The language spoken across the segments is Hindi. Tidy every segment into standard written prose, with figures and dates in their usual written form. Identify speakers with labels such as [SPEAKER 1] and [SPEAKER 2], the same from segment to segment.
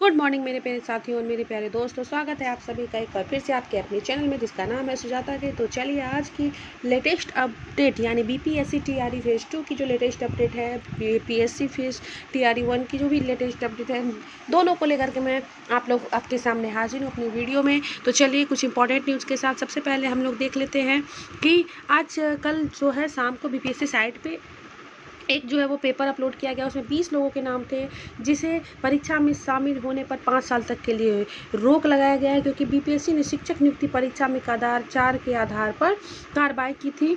[SPEAKER 1] गुड मॉर्निंग मेरे प्यारे साथियों और मेरे प्यारे दोस्तों, स्वागत है आप सभी का एक बार फिर से आपके अपने चैनल में जिसका नाम है सुजाता के। तो चलिए आज की लेटेस्ट अपडेट यानी बीपीएससी टीआरई फेज़ 2 की जो लेटेस्ट अपडेट है, पीएससी फेज़ टीआरई 1 की जो भी लेटेस्ट अपडेट है, दोनों को लेकर के मैं आप लोग आपके सामने हाजिर हूँ अपनी वीडियो में। तो चलिए कुछ इंपॉर्टेंट न्यूज़ के साथ सबसे पहले हम लोग देख लेते हैं कि आज कल जो है शाम को बीपीएससी साइट पर एक जो है वो पेपर अपलोड किया गया। उसमें 20 लोगों के नाम थे जिसे परीक्षा में शामिल होने पर 5 साल तक के लिए रोक लगाया गया है, क्योंकि बीपीएससी ने शिक्षक नियुक्ति परीक्षा में कदार 4 के आधार पर कार्रवाई की थी।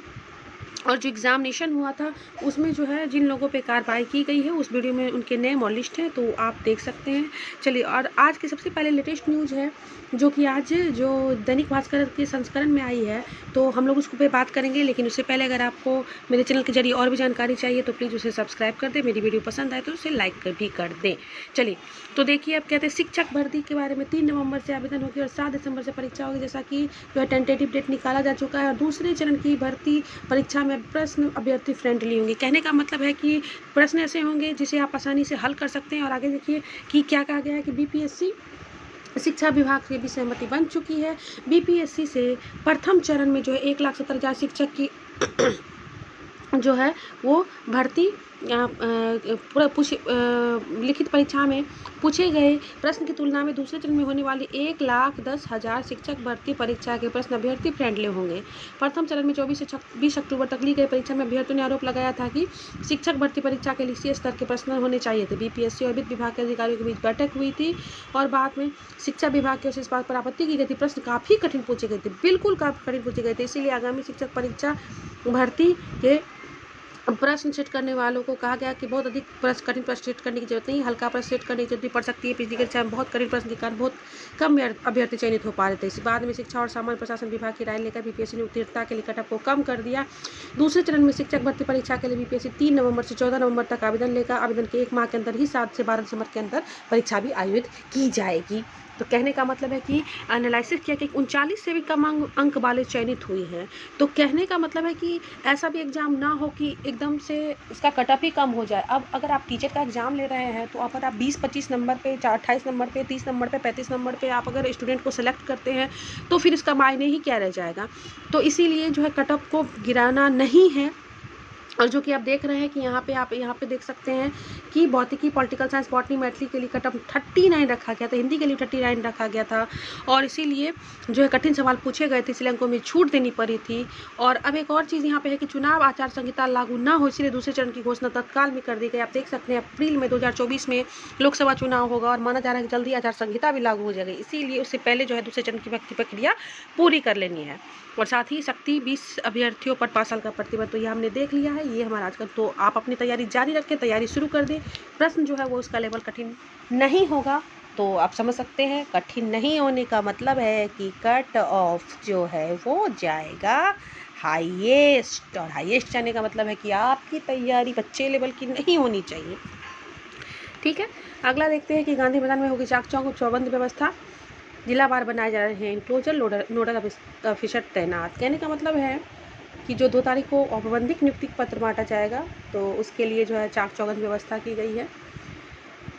[SPEAKER 1] और जो एग्ज़ामिनेशन हुआ था उसमें जो है जिन लोगों पे कार्रवाई की गई है उस वीडियो में उनके नेम और लिस्ट है, तो आप देख सकते हैं। चलिए, और आज के सबसे पहले लेटेस्ट न्यूज़ है जो कि आज जो दैनिक भास्कर के संस्करण में आई है, तो हम लोग उसको पे बात करेंगे। लेकिन उससे पहले अगर आपको मेरे चैनल के जरिए और भी जानकारी चाहिए तो प्लीज़ उसे सब्सक्राइब कर दें। मेरी वीडियो पसंद आए तो उसे लाइक भी कर दें। चलिए, तो देखिए, अब कहते हैं शिक्षक भर्ती के बारे में 3 नवंबर से आवेदन होगी और 7 दिसंबर से परीक्षा होगी, जैसा कि जो है टेंटेटिव डेट निकाला जा चुका है। और दूसरे चरण की भर्ती परीक्षा में प्रश्न अभ्यर्थी फ्रेंडली होंगे। कहने का मतलब है कि प्रश्न ऐसे होंगे जिसे आप आसानी से हल कर सकते हैं। और आगे देखिए कि क्या कहा गया है कि बीपीएससी शिक्षा विभाग से भी सहमति बन चुकी है। बीपीएससी से प्रथम चरण में जो है 1,70,000 शिक्षक की जो है वो भर्ती लिखित परीक्षा में पूछे गए प्रश्न की तुलना में दूसरे चरण में होने वाली 1,10,000 शिक्षक भर्ती परीक्षा के प्रश्न अभ्यर्थी फ्रेंडली होंगे। प्रथम चरण में 24 से 26 अक्टूबर तक ली गई परीक्षा में अभ्यर्थियों ने आरोप लगाया था कि शिक्षक भर्ती परीक्षा के लिखित स्तर के प्रश्न होने चाहिए थे। बीपीएससी और वित्त विभाग के अधिकारियों के बीच बैठक हुई थी और बाद में शिक्षा विभाग की ओर से इस बात पर आपत्ति की गई थी। प्रश्न काफ़ी कठिन पूछे गए थे, बिल्कुल काफ़ी कठिन पूछे गए थे। इसीलिए आगामी शिक्षक परीक्षा भर्ती के प्रश्न सेट करने वालों को कहा गया कि बहुत अधिक कठिन प्रश्न सेट करने की जरूरत नहीं, हल्का प्रश्न सेट करने की जरूरत पड़ सकती है। पिछली परीक्षा में बहुत कठिन प्रश्न के कारण बहुत कम अभ्यर्थी चयनित हो पा रहे थे। इस बाद में शिक्षा और सामान्य प्रशासन विभाग की राय लेकर बीपीएससी ने उत्तीर्णता के लिए कटऑफ को कम कर दिया। दूसरे चरण में शिक्षक भर्ती परीक्षा के लिए बीपीएससी 3 नवंबर से 14 नवंबर तक आवेदन लेगा। आवेदन के 1 माह के अंदर ही 7 से 12 दिसंबर के अंदर परीक्षा भी आयोजित की जाएगी। तो कहने का मतलब है कि एनालिसिस किया कि 39 से भी कम अंक वाले चयनित हुए हैं। तो कहने का मतलब है कि ऐसा भी एग्ज़ाम ना हो कि एकदम से इसका कटऑफ ही कम हो जाए। अब अगर आप टीचर का एग्ज़ाम ले रहे हैं तो अगर आप 20-25 नंबर पे, 28 नंबर पे, 30 नंबर पे, 35 नंबर पे आप अगर स्टूडेंट को सेलेक्ट करते हैं तो फिर इसका मायने ही क्या रह जाएगा। तो इसीलिए जो है कटऑफ को गिराना नहीं है। और जो कि आप देख रहे हैं कि आप यहाँ पे देख सकते हैं कि भौतिकी, पॉलिटिकल साइंस, बॉटनी, मैथली के लिए कटऑफ 39 रखा गया था, हिंदी के लिए 39 रखा गया था। और इसीलिए जो है कठिन सवाल पूछे गए थे, इसलिए अंकों में छूट देनी पड़ी थी। और अब एक और चीज़ यहाँ पे है कि चुनाव आचार संहिता लागू ना हो, इसलिए दूसरे चरण की घोषणा तत्काल में कर दी गई। आप देख सकते हैं अप्रैल में 2024 में लोकसभा चुनाव होगा और माना जा रहा है कि जल्दी आचार संहिता भी लागू हो जाएगी। इसीलिए उससे पहले जो है दूसरे चरण की भर्ती प्रक्रिया पूरी कर लेनी है। और साथ ही शक्ति 20 अभ्यर्थियों पर 5 साल का प्रतिबंध, तो ये हमने देख लिया है। ये हमारा आज का, तो आप अपनी तैयारी जारी रखें, तैयारी शुरू कर दें। प्रश्न जो है वो उसका लेवल कठिन नहीं होगा। तो आप समझ सकते हैं कठिन नहीं होने का मतलब है कि कट ऑफ जो है वो जाएगा हाईएस्ट, और हाईएस्ट जाने का मतलब है कि आपकी तैयारी बच्चे लेवल की नहीं होनी चाहिए। ठीक है, अगला देखते हैं कि गांधी मैदान में होगी चाक चौक चौबंद व्यवस्था, जिलावार बनाए जा रहे हैं इंक्लोजर, नोडल ऑफिसर तैनात। कहने का मतलब है कि जो 2 तारीख को औपबंधिक नियुक्ति पत्र बांटा जाएगा तो उसके लिए जो है चाक चौबंद व्यवस्था की गई है।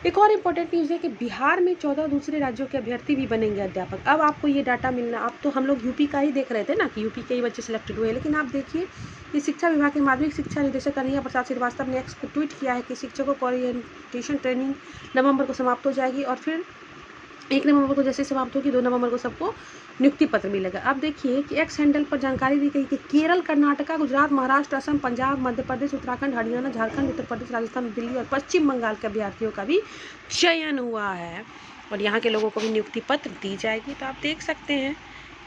[SPEAKER 1] एक और इम्पोर्टेंट न्यूज़ है कि बिहार में 14 दूसरे राज्यों के अभ्यर्थी भी बनेंगे अध्यापक। अब आपको ये डाटा मिलना, अब तो हम लोग यूपी का ही देख रहे थे ना कि यूपी के ही बच्चे सिलेक्टेड हुए, लेकिन आप देखिए कि शिक्षा विभाग के माध्यमिक शिक्षा निदेशक कन्हैया प्रसाद श्रीवास्तव ने एक्स पर ट्वीट किया है कि शिक्षकों को ओरिएंटेशन ट्रेनिंग नवंबर को समाप्त हो जाएगी और फिर 1 नवंबर को जैसे समाप्त होगी 2 नवंबर को सबको नियुक्ति पत्र मिलेगा। अब देखिए कि एक्स हैंडल पर जानकारी दी गई कि केरल, कर्नाटका, गुजरात, महाराष्ट्र, असम, पंजाब, मध्य प्रदेश, उत्तराखंड, हरियाणा, झारखंड, उत्तर प्रदेश, राजस्थान, दिल्ली और पश्चिम बंगाल के अभ्यर्थियों का भी चयन हुआ है और यहाँ के लोगों को भी नियुक्ति पत्र दी जाएगी। तो आप देख सकते हैं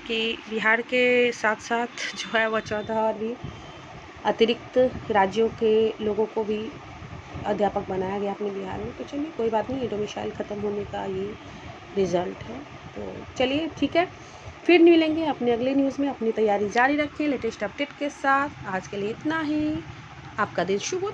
[SPEAKER 1] कि बिहार के साथ साथ जो है वह 14 और भी अतिरिक्त राज्यों के लोगों को भी अध्यापक बनाया गया अपने बिहार में। तो चलिए कोई बात नहीं, ये डोमिसाइल ख़त्म होने का ये रिज़ल्ट है। तो चलिए ठीक है, फिर मिलेंगे अपने अगले न्यूज़ में। अपनी तैयारी जारी रखें लेटेस्ट अपडेट के साथ। आज के लिए इतना ही। आपका दिन शुभ हो।